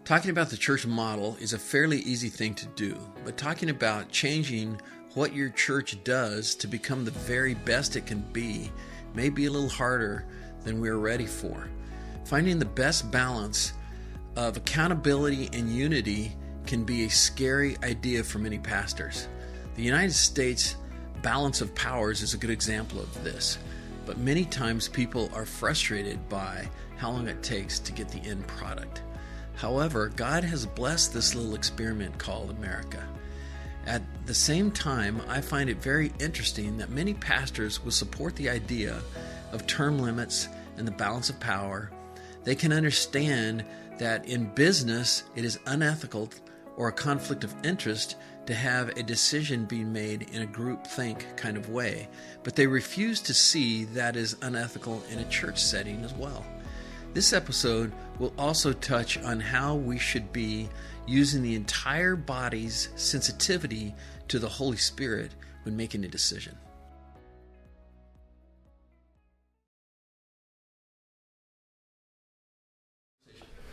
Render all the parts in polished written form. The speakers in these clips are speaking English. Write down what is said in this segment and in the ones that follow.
Talking about the church model is a fairly easy thing to do, but talking about changing what your church does to become the very best it can be may be a little harder than we're ready for. Finding the best balance of accountability and unity can be a scary idea for many pastors. The United States balance of powers is a good example of this, but many times people are frustrated by how long it takes to get the end product. However, God has blessed this little experiment called America. At the same time, I find it very interesting that many pastors will support the idea of term limits and the balance of power. They can understand that in business it is unethical or a conflict of interest to have a decision being made in a groupthink kind of way, but they refuse to see that is unethical in a church setting as well. This episode will also touch on how we should be using the entire body's sensitivity to the Holy Spirit when making a decision.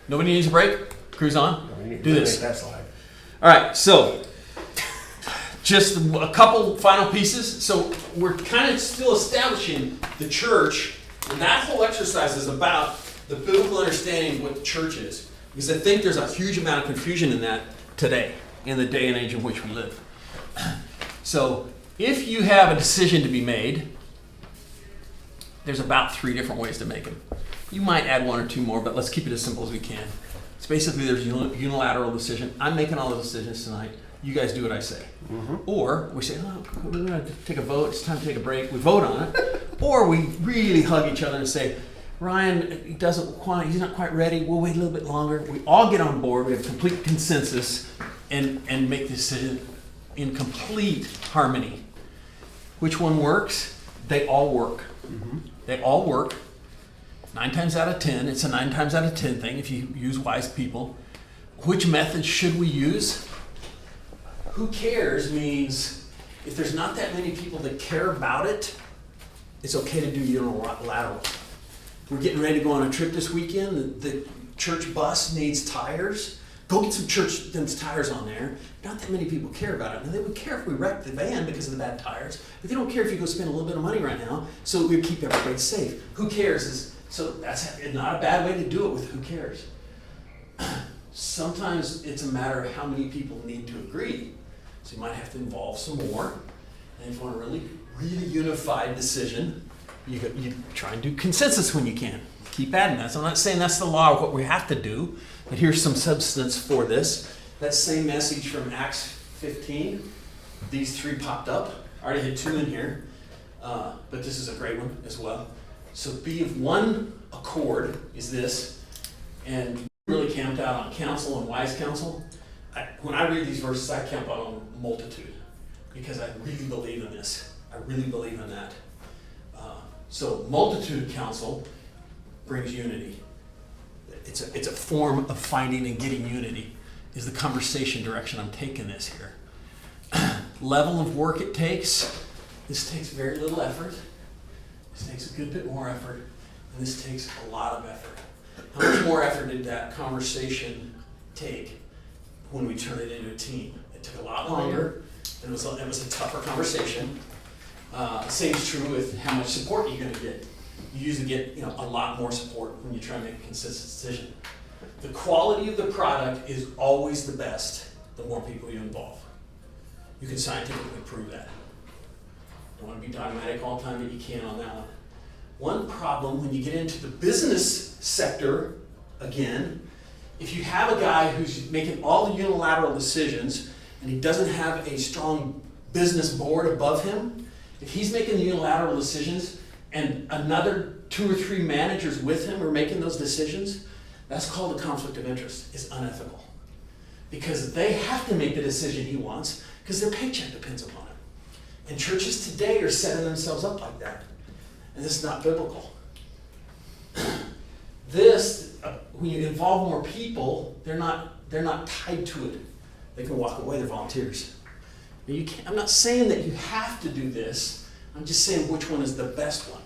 Nobody needs a break? Cruise on? Do this. All right, so just a couple final pieces. So we're kind of still establishing the church, and that whole exercise is about the biblical understanding of what the church is. Because I think there's a huge amount of confusion in that today, in the day and age in which we live. So if you have a decision to be made, there's about 3 different ways to make them. You might add 1 or 2 more, but let's keep it as simple as we can. It's basically there's a unilateral decision. I'm making all the decisions tonight. You guys do what I say. Mm-hmm. Or we say, oh, we're going to take a vote. It's time to take a break. We vote on it. Or we really hug each other and say, Ryan, he's not quite ready. We'll wait a little bit longer. We all get on board. We have complete consensus and make the decision in complete harmony. Which one works? They all work. Mm-hmm. They all work. 9 times out of 10. It's a 9 times out of 10 thing if you use wise people. Which method should we use? Who cares means if there's not that many people that care about it, it's okay to do unilateral. We're getting ready to go on a trip this weekend. The church bus needs tires. Go get some tires on there. Not that many people care about it. And they would care if we wrecked the van because of the bad tires. But they don't care if you go spend a little bit of money right now so we keep everybody safe. Who cares? So that's not a bad way to do it with who cares. Sometimes it's a matter of how many people need to agree. So you might have to involve some more. And if you want a really, really unified decision, you try and do consensus when you can. Keep adding that. So I'm not saying that's the law of what we have to do, but here's some substance for this. That same message from Acts 15, these 3 popped up. I already had 2 in here, but this is a great one as well. So be of one accord is this, and really camped out on counsel and wise counsel. When I read these verses, I camp out on multitude because I really believe in this. I really believe in that. So multitude counsel brings unity. It's a form of finding and getting unity is the conversation direction I'm taking this here. Level of work it takes. This takes very little effort. This takes a good bit more effort. And this takes a lot of effort. How much more effort did that conversation take when we turned it into a team? It took a lot longer. It was a tougher conversation. Same is true with how much support you're going to get. You usually get a lot more support when you try to make a consistent decision. The quality of the product is always the best the more people you involve. You can scientifically prove that. Don't want to be dogmatic all the time, but you can on that one. One problem when you get into the business sector, again, if you have a guy who's making all the unilateral decisions and he doesn't have a strong business board above him, if he's making the unilateral decisions and another 2 or 3 managers with him are making those decisions, that's called a conflict of interest. It's unethical. Because they have to make the decision he wants because their paycheck depends upon it. And churches today are setting themselves up like that. And this is not biblical. When you involve more people, they're not tied to it. They can walk away, they're volunteers. I'm not saying that you have to do this. I'm just saying which one is the best one,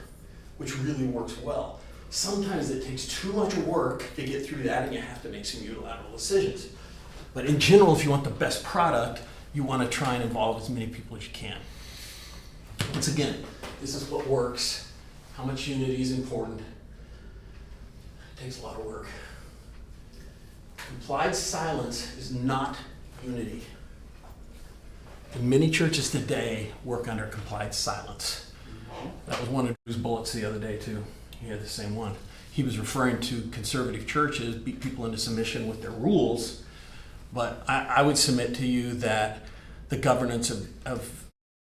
which really works well. Sometimes it takes too much work to get through that, and you have to make some unilateral decisions. But in general, if you want the best product, you want to try and involve as many people as you can. Once again, this is what works. How much unity is important. It takes a lot of work. Implied silence is not unity. And many churches today work under complied silence. That was one of Drew's bullets the other day too. He had the same one. He was referring to conservative churches beat people into submission with their rules, but I would submit to you that the governance of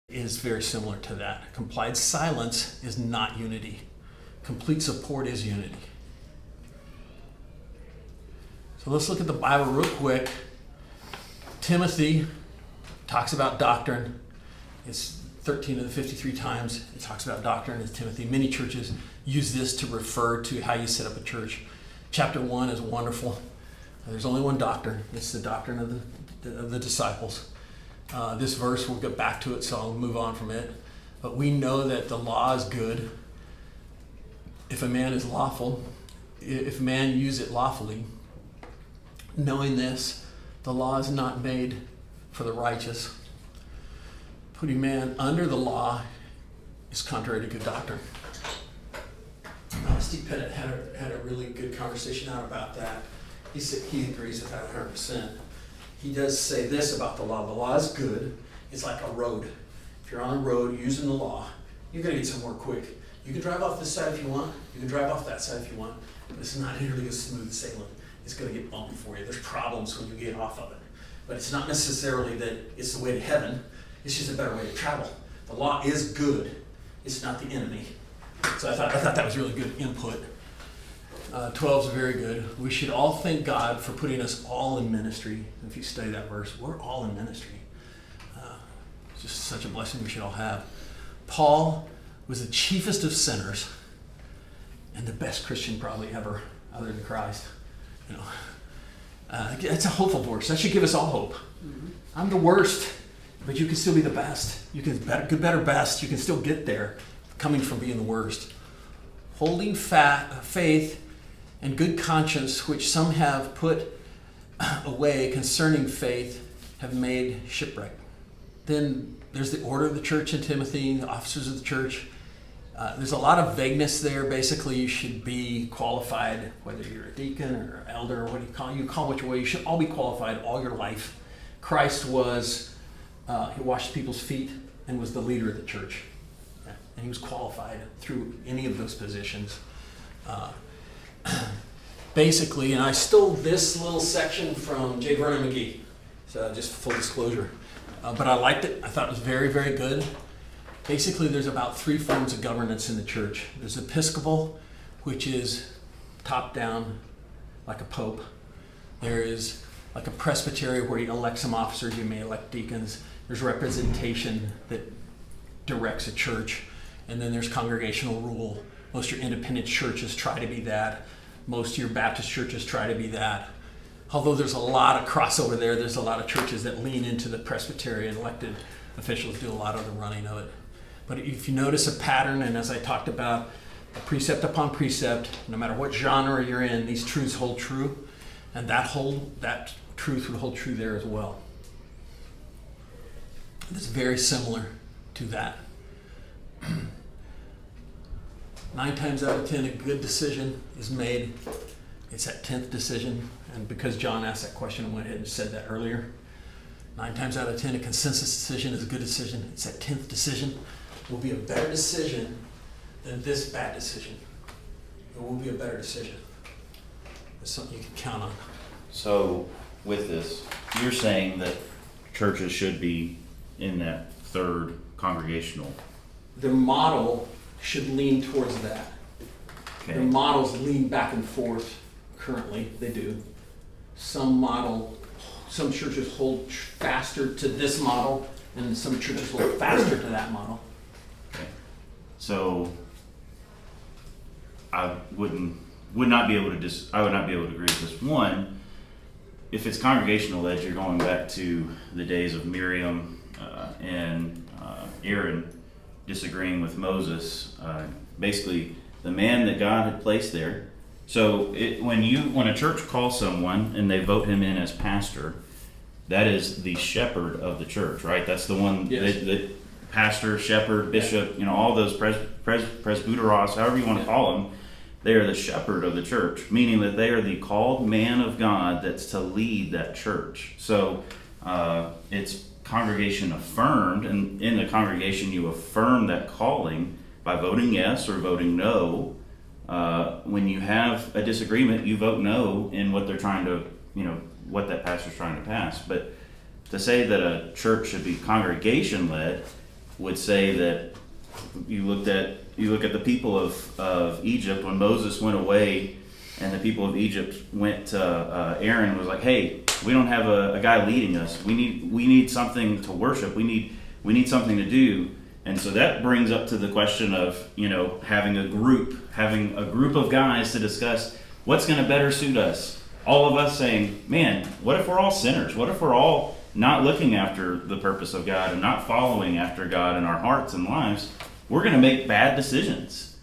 is very similar to that. Complied silence is not unity. Complete support is unity. So let's look at the Bible real quick. Timothy talks about doctrine. It's 13 of the 53 times it talks about doctrine in Timothy. Many churches use this to refer to how you set up a church. Chapter 1 is wonderful. There's only one doctrine. It's the doctrine of the disciples. This verse, we'll get back to it, so I'll move on from it. But we know that the law is good if a man is lawful, if a man use it lawfully. Knowing this, the law is not made for the righteous. Putting man under the law is contrary to good doctrine. Steve Pettit had a really good conversation out about that. He said he agrees with that 100%. He does say this about the law. The law is good. It's like a road. If you're on a road using the law, you're going to get somewhere quick. You can drive off this side if you want. You can drive off that side if you want. But it's not nearly as smooth sailing. It's going to get bumpy for you. There's problems when you get off of it. But it's not necessarily that it's the way to heaven. It's just a better way to travel. The law is good. It's not the enemy. So I thought that was really good input. 12 is very good. We should all thank God for putting us all in ministry. If you study that verse, we're all in ministry. It's just such a blessing we should all have. Paul was the chiefest of sinners and the best Christian probably ever, other than Christ. You know, it's a hopeful verse. That should give us all hope. Mm-hmm. I'm the worst, but you can still be the best. You can good, better, best. You can still get there, coming from being the worst. Holding faith and good conscience, which some have put away concerning faith, have made shipwreck. Then there's the order of the church in Timothy, the officers of the church. There's a lot of vagueness there. Basically, you should be qualified, whether you're a deacon or elder, or what do you call which way. You should all be qualified all your life. Christ was, he washed people's feet and was the leader of the church. And he was qualified through any of those positions. Basically, and I stole this little section from J. Vernon McGee, so just full disclosure. But I liked it. I thought it was very, very good. Basically, there's about 3 forms of governance in the church. There's Episcopal, which is top down, like a pope. There is like a presbytery where you elect some officers, you may elect deacons. There's representation that directs a church. And then there's congregational rule. Most of your independent churches try to be that. Most of your Baptist churches try to be that. Although there's a lot of crossover there, there's a lot of churches that lean into the Presbyterian. Elected officials do a lot of the running of it. But if you notice a pattern, and as I talked about, precept upon precept, no matter what genre you're in, these truths hold true, and that truth would hold true there as well. It's very similar to that. 9 times out of 10, a good decision is made. It's that 10th decision, and because John asked that question, I went ahead and said that earlier. 9 times out of 10, a consensus decision is a good decision. It's that 10th decision. It will be a better decision than this bad decision. It will be a better decision. It's something you can count on. So, with this, you're saying that churches should be in that 3rd congregational. The model should lean towards that. Okay. The models lean back and forth currently. They do. Some churches hold faster to this model, and some churches hold faster to that model. Okay. So I would not be able to agree with this. One, if it's congregational led, you're going back to the days of Miriam and Aaron disagreeing with Moses. Basically, the man that God had placed there. So when a church calls someone and they vote him in as pastor, that is the shepherd of the church, right? That's the one that pastor, shepherd, bishop, all those presbyteros, however you want to call them, they are the shepherd of the church, meaning that they are the called man of God that's to lead that church. So it's congregation affirmed, and in the congregation you affirm that calling by voting yes or voting no. When you have a disagreement, you vote no in what they're trying to, what that pastor's trying to pass. But to say that a church should be congregation led would say that you look at the people of Egypt when Moses went away, and the people of Egypt went to Aaron and was like, hey, we don't have a guy leading us. We need something to worship. We need something to do. And so that brings up to the question of, having a group of guys to discuss what's going to better suit us. All of us saying, man, what if we're all sinners? What if we're all not looking after the purpose of God and not following after God in our hearts and lives? We're going to make bad decisions.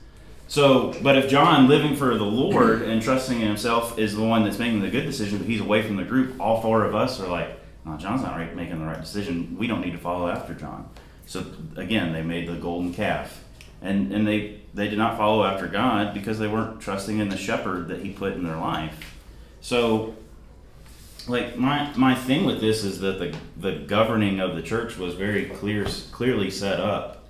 So, but if John, living for the Lord and trusting in himself, is the one that's making the good decision, but he's away from the group, all four of us are like, no, John's not making the right decision. We don't need to follow after John. So again, they made the golden calf. And they did not follow after God because they weren't trusting in the shepherd that he put in their life. So, like, my thing with this is that the governing of the church was very clearly set up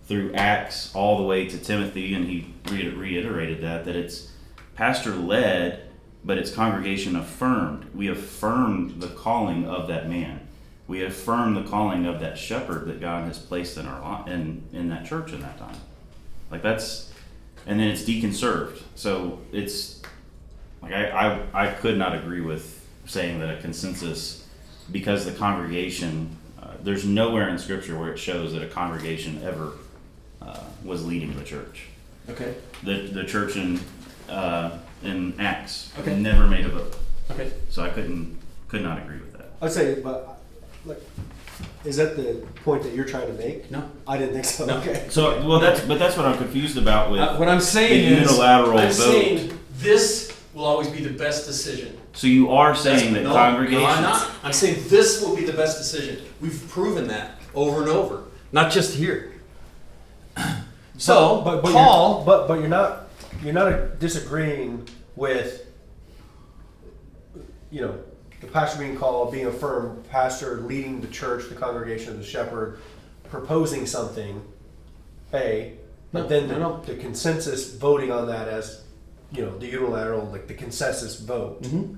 through Acts all the way to Timothy, and he reiterated that it's pastor-led, but it's congregation affirmed. We affirm the calling of that man. We affirm the calling of that shepherd that God has placed in in that church in that time. Like and then it's deacon served. So it's like I could not agree with saying that a consensus, because the congregation, there's nowhere in Scripture where it shows that a congregation ever was leading the church. Okay. The church in Acts Okay. never made a vote. Okay. So I could not agree with that. I'd say, but is that the point that you're trying to make? No. I didn't think so. No. Okay. So that's what I'm confused about with What I'm saying the is, unilateral I'm vote. saying this will always be the best decision. So you are saying that No, congregations. No, I'm not. I'm saying this will be the best decision. We've proven that over and over, not just here. So, but Paul, you're not disagreeing with, the pastor being called, being affirmed, pastor leading the church, the congregation, the shepherd, proposing something, but No, then no. the consensus voting on that as, the unilateral, like the consensus vote. Mhm.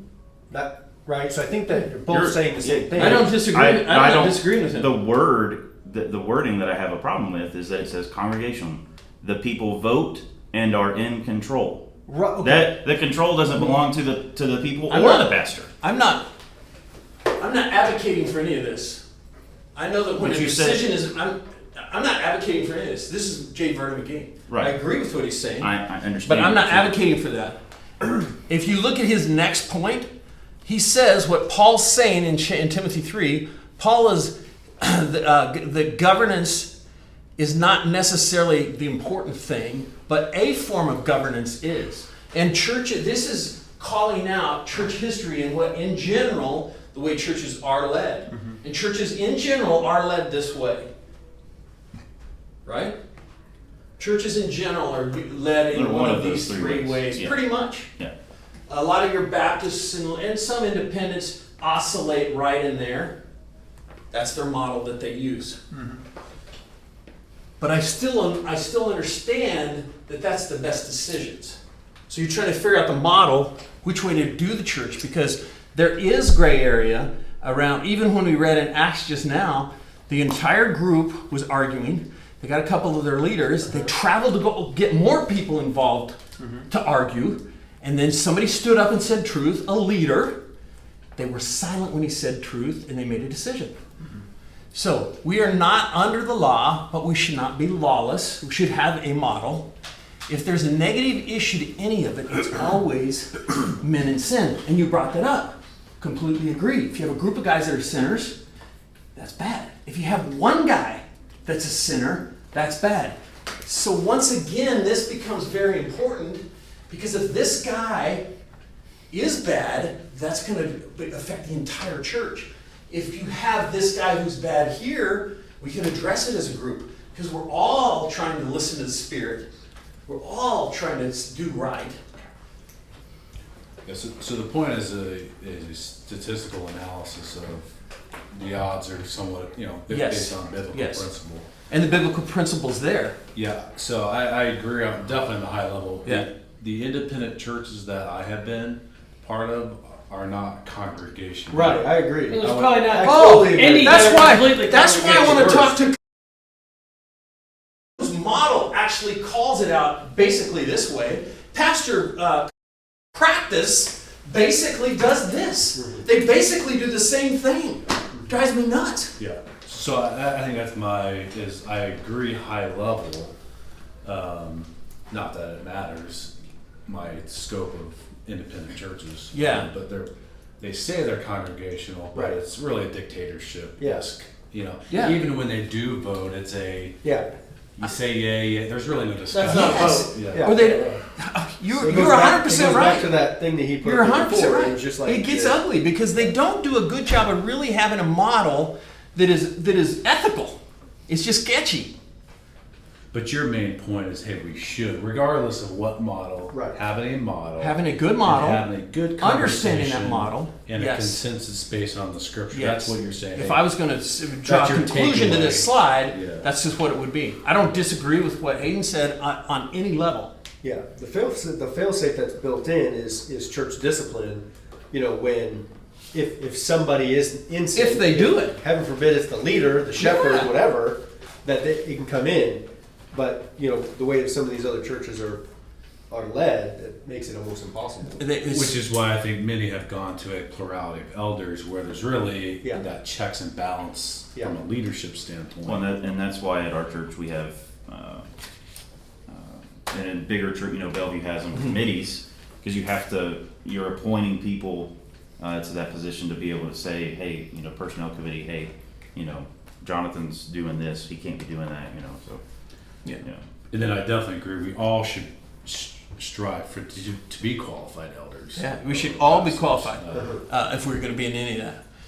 That right? So I think that you're both You're- saying the same thing. I don't disagree. I'm not disagreeing with him. The wording that I have a problem with is that it says congregation. The people vote and are in control. Right, okay. That the control doesn't belong to the people I'm or not- the pastor. I'm not advocating for any of this. I know that when But a you said- decision is, I'm not advocating for any of this. This is J. Vernon McGee. Right. I agree with what he's saying. I understand. But I'm not what you're- advocating for that. If you look at his next point, he says what Paul's saying in Timothy 3. Paul is the governance is not necessarily the important thing, but a form of governance is. And this is calling out church history and what, in general, the way churches are led. Mm-hmm. And churches in general are led this way. Right? Churches in general are led in They're one of these those three ways. Yeah. Pretty much. Yeah. A lot of your Baptists and some independents oscillate right in there. That's their model that they use. Mm-hmm. But I still understand that that's the best decisions. So you're trying to figure out the model, which way to do the church, because there is gray area around. Even when we read in Acts just now, the entire group was arguing. They got a couple of their leaders. They traveled to go get more people involved to argue. And then somebody stood up and said truth, a leader. They were silent when he said truth, and they made a decision. So we are not under the law, but we should not be lawless. We should have a model. If there's a negative issue to any of it, it's always men and sin. And you brought that up. Completely agree. If you have a group of guys that are sinners, that's bad. If you have one guy that's a sinner, that's bad. So once again, this becomes very important because if this guy is bad, that's going to affect the entire church. If you have this guy who's bad here, we can address it as a group because we're all trying to listen to the Spirit. We're all trying to do right. Yeah, so the point is a statistical analysis of the odds are somewhat, Yes. based on biblical Yes. principle. And the biblical principle's there. Yeah, so I agree on definitely on the high level. Yeah. The independent churches that I have been part of are not congregation. I agree. There's I would- probably not- I Oh, totally agree. any- that's that are why. completely That's why I want to congregation talk to. Model actually calls it out basically this way. Pastor practice basically does this. They basically do the same thing. Drives me nuts. Yeah. So I think that's I agree high level. Not that it matters, my scope of independent churches. Yeah. But they say they're congregational, but Right. it's really a dictatorship. Yes. Yeah. Even when they do vote, it's Yeah. you say yay, there's really no discussion. That's not a Yes. vote. Yeah. Yeah. Or they, So you're it goes 100% back right. to that thing that he put You're up 100% before. right. It was just like It gets yeah. ugly because they don't do a good job of really having a model that is ethical. It's just sketchy. But your main point is, hey, we should, regardless of what model, Right. having a model, Having a good model, and having a good understanding that conversation, model, and a yes. consensus based on the scripture. Yes. That's what you're saying. If Hey, I was going to draw a your conclusion to takeaway. this slide, Yeah. that's just what it would be. I don't disagree with what Hayden said on any level. Yeah, the fail-safe that's built in is church discipline. When if somebody is in sin, If they do it. heaven forbid it's the leader, the shepherd, Yeah. whatever, that it can come in. But the way that some of these other churches are led, it makes it almost impossible. which is why I think many have gone to a plurality of elders, where there's really Yeah. that checks and balance Yeah. from a leadership standpoint. Well, and that's why at our church we have, and in bigger church, Bellevue has them committees, because you're appointing people to that position to be able to say, hey, personnel committee, hey, Jonathan's doing this, he can't be doing that, so. Yeah. And then I definitely agree. We all should strive to be qualified elders. Yeah, we should all be qualified if we're going to be in any of that.